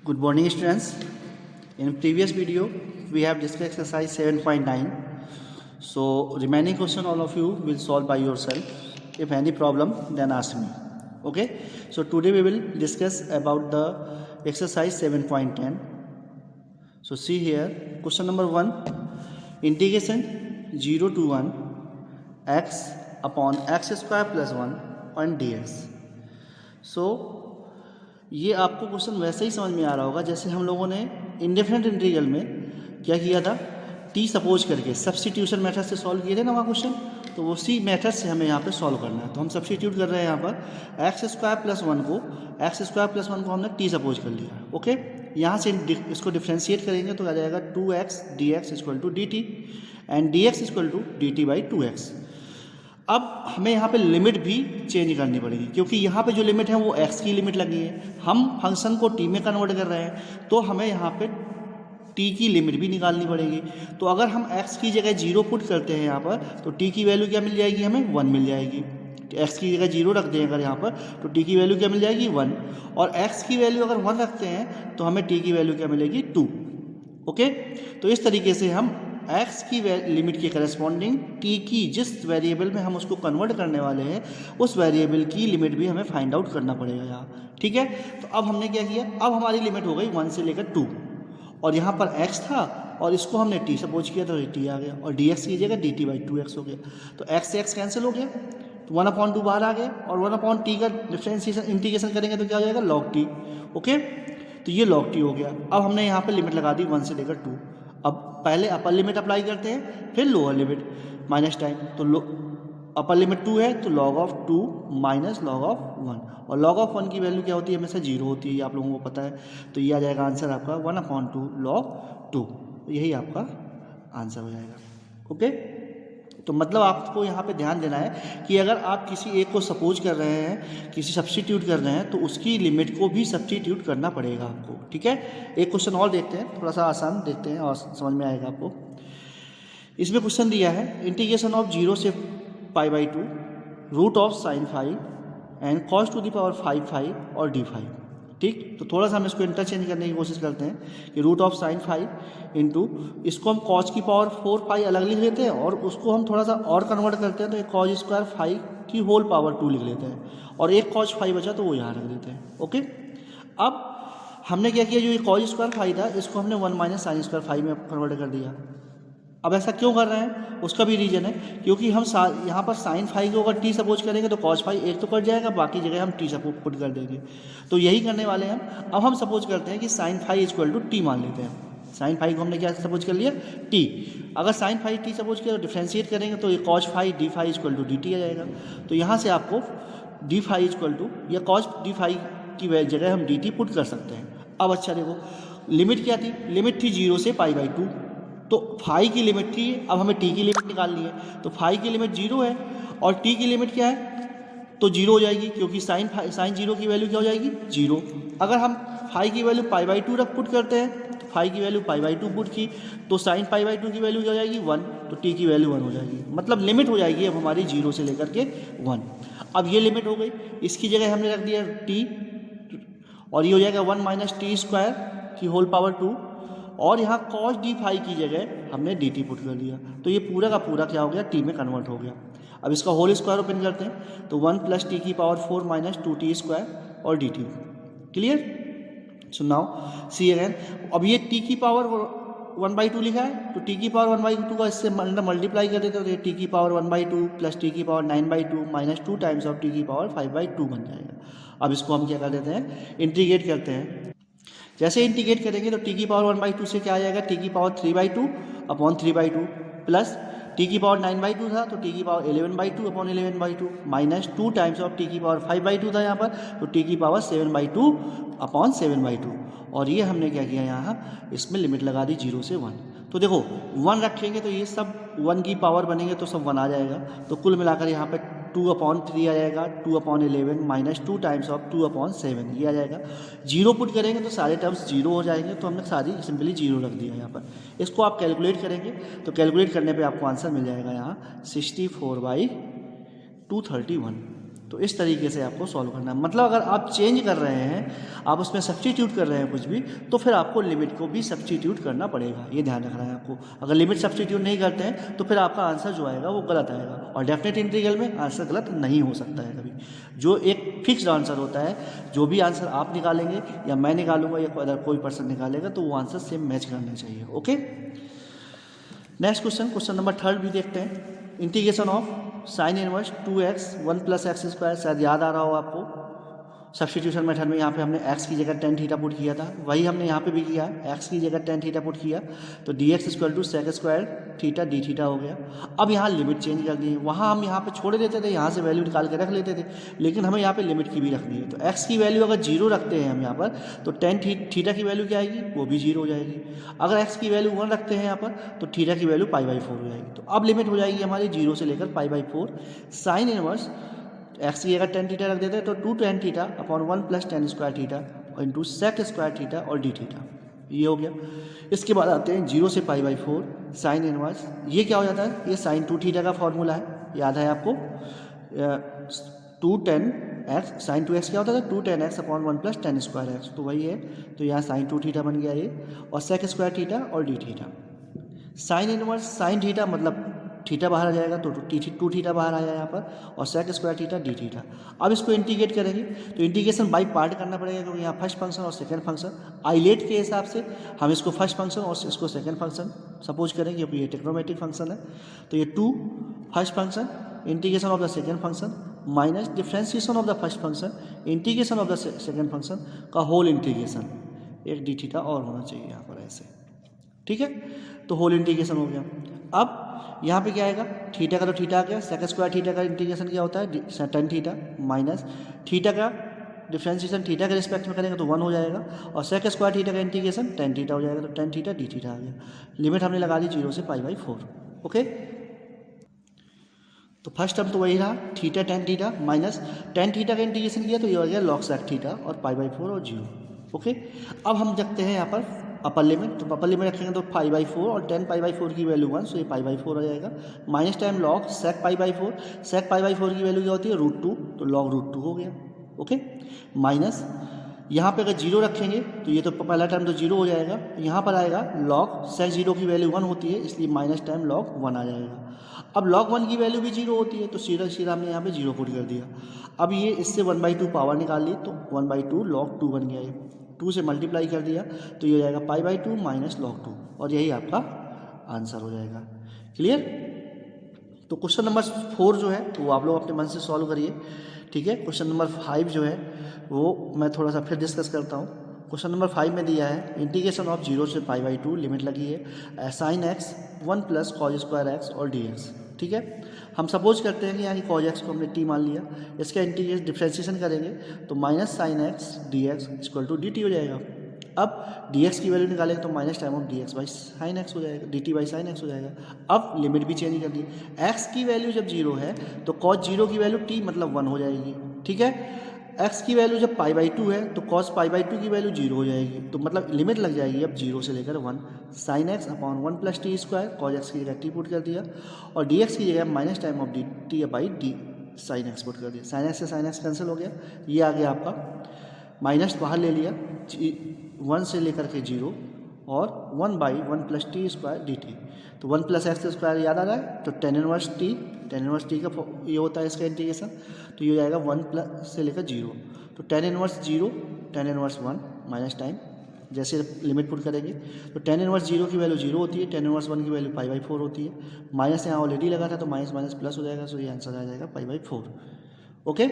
Good morning students. In previous video we have discussed exercise 7.9. So remaining question all of you will solve by yourself. If any problem then ask me. Okay. So today we will discuss about the exercise 7.10. So see here question number 1, integration 0 to 1 x upon x square plus 1 on dx. So ये आपको question वैसे ही समझ में आ रहा होगा जैसे हम लोगों ने इंडेफिनेट इंटीग्रल में क्या किया था, टी सपोज करके सब्स्टिट्यूशन मेथड से सॉल्व किए थे ना वहाँ क्वेश्चन। तो उसी मेथड से हमें यहाँ पे सॉल्व करना है। तो हम सब्स्टिट्यूट कर रहे हैं यहाँ पर एक्स स्क्वायर प्लस वन को हमने टी सपोज कर लिया। ओके, यहाँ से इसको डिफ्रेंशिएट करेंगे तो आ जाएगा 2x dx equal to D T and dx equal to D T by 2x। अब हमें यहाँ पे लिमिट भी चेंज करनी पड़ेगी क्योंकि यहाँ पे जो लिमिट है वो x की लिमिट लगी है। हम फंक्शन को t में कन्वर्ट कर रहे हैं तो हमें यहाँ पे t की लिमिट भी निकालनी पड़ेगी। तो अगर हम x की जगह 0 पुट करते हैं यहाँ पर तो t की वैल्यू क्या मिल जाएगी, हमें 1 मिल जाएगी। x की जगह 0 रख दें अगर यहाँ पर तो t की वैल्यू क्या मिल जाएगी 1, और x की वैल्यू अगर 1 रखते हैं तो हमें t की वैल्यू क्या मिलेगी 2। ओके, तो इस तरीके से हम x की लिमिट के करस्पॉन्डिंग t की जिस वेरिएबल में हम उसको कन्वर्ट करने वाले हैं उस वेरिएबल की लिमिट भी हमें फाइंड आउट करना पड़ेगा यहाँ। ठीक है, तो अब हमने क्या किया, अब हमारी लिमिट हो गई 1 से लेकर 2 और यहाँ पर x था और इसको हमने t सपोज किया तो t आ गया और dx की जगह dt बाई 2x हो गया। तो x से x कैंसिल हो गया तो 1/2 बाहर आ गया और 1/t का डिफरेंशिएशन इंटीग्रेशन करेंगे तो क्या हो जाएगा log t। ओके, तो ये log t हो गया। अब हमने यहाँ पर लिमिट लगा दी 1 से लेकर 2। अब पहले अपर लिमिट अप्लाई करते हैं फिर लोअर लिमिट माइनस टाइम। तो अपर लिमिट 2 है तो log of 2 minus log of 1, और log ऑफ 1 की वैल्यू क्या होती है, हमेशा 0 होती है, ये आप लोगों को पता है। तो ये आ जाएगा आंसर आपका 1/2 log 2, यही आपका आंसर हो जाएगा। ओके, तो मतलब आपको यहाँ पे ध्यान देना है कि अगर आप किसी एक को सपोज कर रहे हैं, किसी सब्स्टिट्यूट कर रहे हैं तो उसकी लिमिट को भी सब्स्टिट्यूट करना पड़ेगा आपको। ठीक है, एक क्वेश्चन और देखते हैं, थोड़ा सा आसान देखते हैं और समझ में आएगा आपको। इसमें क्वेश्चन दिया है इंटीग्रेशन ऑफ 0 से π/2 root of sin 5 and cos to the power 5 और d5। ठीक, तो थोड़ा सा हम इसको इंटरचेंज करने की कोशिश करते हैं कि रूट ऑफ sin 5 इंटू इसको हम cos की पावर 4 अलग लिख लेते हैं और उसको हम थोड़ा सा और कन्वर्ट करते हैं तो एक cos स्क्वायर 5 की होल पावर 2 लिख लेते हैं और एक cos 5 बचा तो वो यहाँ रख देते हैं। ओके, अब हमने क्या किया, जो ये cos स्क्वायर 5 था इसको हमने 1 माइनस sin स्क्वायर 5 में कन्वर्ट कर दिया। अब ऐसा क्यों कर रहे हैं, उसका भी रीजन है क्योंकि हम यहाँ पर sin 5 को अगर t सपोज करेंगे तो cos 5 एक तो कट जाएगा, बाकी जगह हम t सपोज पुट कर देंगे। तो यही करने वाले हैं हम। अब हम सपोज करते हैं कि sin 5 इक्वल टू t मान लेते हैं। sin 5 को हमने क्या सपोज कर लिया t। अगर sin 5 t सपोज किया तो डिफ्रेंशिएट करेंगे तो ये cos 5 d5 equal to dt आ जाएगा। तो यहाँ से आपको d5 इक्वल टू या cos d5 की जगह हम dt पुट कर सकते हैं। अब अच्छा देखो, लिमिट क्या थी, लिमिट थी 0 से π/2, तो फाई की लिमिट थी। अब हमें टी की लिमिट निकालनी है तो फाई की लिमिट 0 है और टी की लिमिट क्या है तो 0 हो जाएगी क्योंकि साइन 0 की वैल्यू क्या हो जाएगी 0। अगर हम फाई की वैल्यू π/2 रख पुट करते हैं तो फाई की वैल्यू π/2 पुट की तो साइन π/2 की वैल्यू क्या हो जाएगी 1, तो टी की वैल्यू 1 हो जाएगी। मतलब लिमिट हो जाएगी अब हमारी 0 से लेकर के 1। अब ये लिमिट हो गई, इसकी जगह हमने रख दिया टी और ये हो जाएगा 1 माइनस टी स्क्वायर की होल पावर 2 और यहाँ cos d5 की जगह हमने dt पुट कर दिया। तो ये पूरा का पूरा क्या हो गया, t में कन्वर्ट हो गया। अब इसका होल स्क्वायर ओपन करते हैं तो 1 प्लस टी की पावर 4 माइनस 2t स्क्वायर और dt। Clear, so now see again. अब ये t की पावर 1/2 लिखा है तो t की पावर 1/2 का इससे मल्टीप्लाई कर देते तो t की पावर 1/2 प्लस t की power 9/2 minus 2 times of t की पावर 5/2 बन जाएगा। अब इसको हम क्या कर देते हैं, इंटीग्रेट करते हैं। जैसे इंटीग्रेट करेंगे तो t की पावर 1/2 से क्या आ जाएगा, t की पावर 3/2 अपॉन 3/2 प्लस t की पावर 9/2 था तो t की power 11/2 upon 11/2 minus 2 times of t की पावर 5/2 था यहाँ पर तो t की पावर 7/2 अपॉन 7/2। और ये हमने क्या किया, यहाँ इसमें लिमिट लगा दी 0 से 1। तो देखो 1 रखेंगे तो ये सब 1 की पावर बनेंगे तो सब 1 आ जाएगा। तो कुल मिलाकर यहाँ पे 2/3 आ जाएगा, 2/11 माइनस 2 टाइम्स ऑफ 2/7 ये आ जाएगा। 0 पुट करेंगे तो सारे टर्म्स 0 हो जाएंगे तो हमने सारी सिंपली 0 रख दिया यहाँ पर। इसको आप कैलकुलेट करेंगे तो कैलकुलेट करने पे आपको आंसर मिल जाएगा यहाँ 64/231। तो इस तरीके से आपको सॉल्व करना है। मतलब अगर आप चेंज कर रहे हैं, आप उसमें सब्स्टिट्यूट कर रहे हैं कुछ भी, तो फिर आपको लिमिट को भी सब्स्टिट्यूट करना पड़ेगा, ये ध्यान रखना है आपको। अगर लिमिट सब्स्टिट्यूट नहीं करते हैं तो फिर आपका आंसर जो आएगा वो गलत आएगा, और डेफिनेट इंटीग्रल में आंसर गलत नहीं हो सकता है कभी। जो एक फिक्स्ड आंसर होता है, जो भी आंसर आप निकालेंगे या मैं निकालूंगा या अगर कोई पर्सन निकालेगा, तो वो आंसर सेम मैच करने चाहिए। ओके, नेक्स्ट क्वेश्चन नंबर 3 भी देखते हैं। Integration of sine inverse 2x 1 + x², शायद याद आ रहा हो आपको। सब्स्टिट्यूशन मेथड में यहाँ पे हमने x की जगह tan थीटा पुट किया था, वही हमने यहाँ पे भी किया, x की जगह tan थीटा पुट किया, तो dx = sec² theta d theta हो गया। अब यहाँ लिमिट चेंज कर दी है, वहाँ हम यहाँ पे छोड़ देते थे, यहाँ से वैल्यू निकाल के रख लेते थे, लेकिन हमें यहाँ पे लिमिट की भी रखनी है। तो x की वैल्यू अगर 0 रखते हैं हम यहाँ पर, तो tan थीटा की वैल्यू क्या आएगी, वो भी 0 हो जाएगी। अगर x की वैल्यू 1 रखते हैं यहाँ पर, तो थीटा की वैल्यू π/4 हो जाएगी। तो अब लिमिट हो जाएगी हमारी 0 से लेकर π/4। साइन इनवर्स x की जगह tan थीटा रख देते हैं, तो 2 tan theta upon 1 + tan² theta into sec² theta और d थीटा, ये हो गया। इसके बाद आते हैं 0 से π/4 साइन इनवर्स, ये क्या हो जाता है, ये sin 2 थीटा का फॉर्मूला है, याद है आपको। 2 tan x sin 2x क्या होता था, 2 tan x अपॉन 1 + tan²x, तो वही है। तो यहाँ sin 2 थीटा बन गया ये, और sec² थीटा और d theta. Sine inverse sine theta मतलब थीटा बाहर आ जाएगा, तो 2 थीटा बाहर आया यहाँ पर, और sec² थीटा d थीटा। अब इसको इंटीग्रेट करेंगे, तो इंटीग्रेशन बाई पार्ट करना पड़ेगा, क्योंकि यहाँ फर्स्ट फंक्शन और सेकंड फंक्शन आइलेट के हिसाब से हम इसको फर्स्ट फंक्शन और इसको सेकंड फंक्शन सपोज करेंगे, क्योंकि ये ट्रिग्नोमेट्रिक फंक्शन है। तो ये 2 first function integration of the second function minus differentiation of the first function integration of the second function का होल इंटीग्रेशन, एक d थीटा और होना चाहिए यहाँ पर ऐसे, ठीक है। तो होल इंटीग्रेशन हो गया। अब यहाँ पे क्या आएगा, थीटा का तो थीटा आ गया, sec² थीटा का इंटीग्रेशन क्या होता है, tan थीटा माइनस थीटा का डिफ्रेंसिएशन थीटा के रिस्पेक्ट में करेंगे तो 1 हो जाएगा, और sec² थीटा का इंटीग्रेशन tan थीटा हो जाएगा, तो tan थीटा d थीटा आ गया। लिमिट हमने लगा दी 0 से π/4। ओके, तो फर्स्ट टर्म तो वही रहा, theta tan theta minus tan theta का इंटीग्रेशन किया तो ये हो गया log sec थीटा और π/4 और 0। ओके, अब हम देखते हैं यहाँ पर अपर लिमिट, तो अपर लिमिट रखेंगे तो π/4 और tan π/4 की वैल्यू 1, सो ये π/4 आ जाएगा, minus time log sec π/4, sec π/4 की वैल्यू क्या होती है, √2, तो log √2 हो गया। ओके, माइनस यहाँ पे अगर 0 रखेंगे तो ये तो पहला टर्म तो 0 हो जाएगा, यहाँ पर आएगा log sec 0 की वैल्यू 1 होती है, इसलिए माइनस टाइम log 1 आ जाएगा। अब log 1 की वैल्यू भी 0 होती है, तो सीधा हमने यहाँ पे 0 पुट कर दिया। अब ये इससे 1/2 पावर निकाल ली, तो 1/2 log 2 बन गया, ये 2 से मल्टीप्लाई कर दिया तो ये हो जाएगा π/2 माइनस log 2, और यही आपका आंसर हो जाएगा। क्लियर। तो क्वेश्चन नंबर 4 जो है वो आप लोग अपने मन से सॉल्व करिए, ठीक है। क्वेश्चन नंबर 5 जो है वो मैं थोड़ा सा फिर डिस्कस करता हूँ। क्वेश्चन नंबर 5 में दिया है इंटीग्रेशन ऑफ 0 से π/2, लिमिट लगी है sin x 1 + cos² x और dx, ठीक है। हम सपोज करते हैं कि यहाँ की cos x को हमने t मान लिया, इसका इंटीग्रेशन डिफ्रेंशिएशन करेंगे तो minus sin x dx = dt हो जाएगा। अब dx की वैल्यू निकालेंगे तो minus time of dx by sine x हो जाएगा, dt बाई साइन x हो जाएगा। अब लिमिट भी चेंज कर दी, x की वैल्यू जब 0 है तो cos 0 की वैल्यू t मतलब 1 हो जाएगी, ठीक है। x की वैल्यू जब π/2 है तो cos π/2 की वैल्यू 0 हो जाएगी, तो मतलब लिमिट लग जाएगी अब 0 से लेकर 1, sin x upon 1 + t², cos x की जगह t पुट कर दिया, और dx की जगह minus time of dt by d sin x put कर दिया। sin x से sin x कैंसिल हो गया, ये आ गया आपका, माइनस बाहर ले लिया 1 से लेकर के 0 और 1/1 + t² dt, तो 1 + x² याद आ रहा है, तो tan इनवर्स t का ये होता है इसका इंटीग्रेशन, तो ये हो जाएगा 1 से लेकर 0, तो tan inverse 0 tan inverse 1 minus time जैसे लिमिट पुट करेंगे तो tan इनवर्स 0 की वैल्यू 0 होती है, tan इनवर्स 1 की वैल्यू π/4 होती है, माइनस यहाँ ऑलरेडी लगा था तो माइनस माइनस प्लस हो जाएगा, सो ये आंसर आ जाएगा π/4। ओके,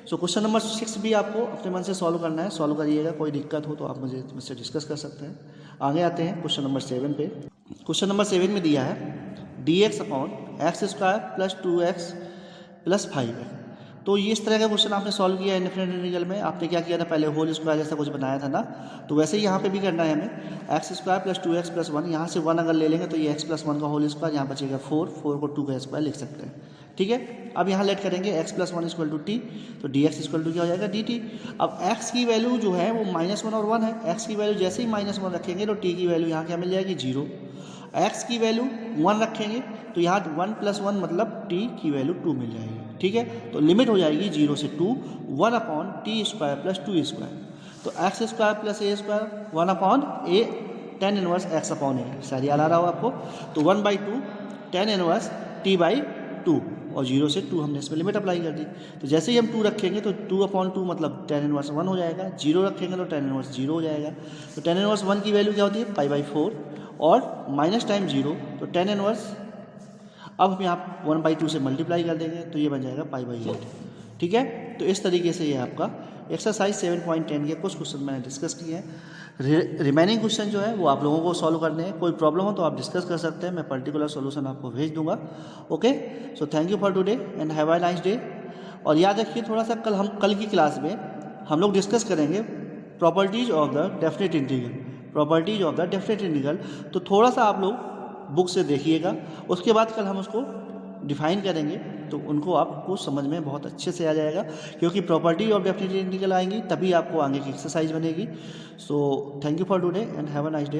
सो क्वेश्चन नंबर 6 भी आपको अपने मन से सॉल्व करना है, सॉल्व करिएगा, कोई दिक्कत हो तो आप मुझसे डिस्कस कर सकते हैं। आगे आते हैं क्वेश्चन नंबर 7 पे। क्वेश्चन नंबर 7 में दिया है dx upon x² + 2x + 5x, तो ये इस तरह का क्वेश्चन आपने सॉल्व किया इनफिनिट इंटीग्रल में। आपने क्या किया था, पहले होल स्क्वायर जैसा कुछ बनाया था ना, तो वैसे ही यहाँ पे भी करना है हमें, x² + 2x + 1, यहाँ से 1 अगर ले लेंगे तो ये x + 1 का होल स्क्वायर, यहाँ बचेगा 4 को 2 का स्क्वायर लिख सकते हैं, ठीक है। अब यहाँ लेट करेंगे x + 1 = t, तो dx = क्या हो जाएगा dt। अब x की वैल्यू जो है वो -1 और 1 है, x की वैल्यू जैसे ही -1 रखेंगे तो t की वैल्यू यहाँ क्या मिल जाएगी 0, x की वैल्यू 1 रखेंगे तो यहाँ 1 + 1 मतलब t की वैल्यू 2 मिल जाएगी, ठीक है। तो लिमिट हो जाएगी 0 से 2 1/t² + 2² तो x² + a² 1/a tan inverse x/a शायद याद आ रहा हो आपको। तो 1/2 tan इनवर्स t/2 और 0 से 2 हमने इसमें लिमिट अप्लाई कर दी। तो जैसे ही हम 2 रखेंगे तो 2/2 मतलब tan इनवर्स 1 हो जाएगा, 0 रखेंगे तो tan इनवर्स 0 हो जाएगा। तो tan इनवर्स 1 की वैल्यू क्या होती है π/4 और माइनस टाइम 0 तो tan इनवर्स अब हम यहाँ 1/2 से मल्टीप्लाई कर देंगे तो ये बन जाएगा π/8, ठीक है। तो इस तरीके से ये आपका एक्सरसाइज 7.10 के कुछ क्वेश्चन मैंने डिस्कस किए हैं। रिमेनिंग क्वेश्चन जो है वो आप लोगों को सॉल्व करने हैं। कोई प्रॉब्लम हो तो आप डिस्कस कर सकते हैं, मैं पर्टिकुलर सॉल्यूशन आपको भेज दूंगा। Okay, so thank you for today and have a nice day. और याद रखिए थोड़ा सा कल की क्लास में हम लोग डिस्कस करेंगे properties of the definite integral. तो थोड़ा सा आप लोग बुक से देखिएगा, उसके बाद कल हम उसको डिफाइन करेंगे तो उनको आपको समझ में बहुत अच्छे से आ जाएगा, क्योंकि प्रॉपर्टी ऑफ डेफिनेट इंटीग्रल आएंगी तभी आपको आगे की एक्सरसाइज बनेगी। So thank you for today and have a nice day.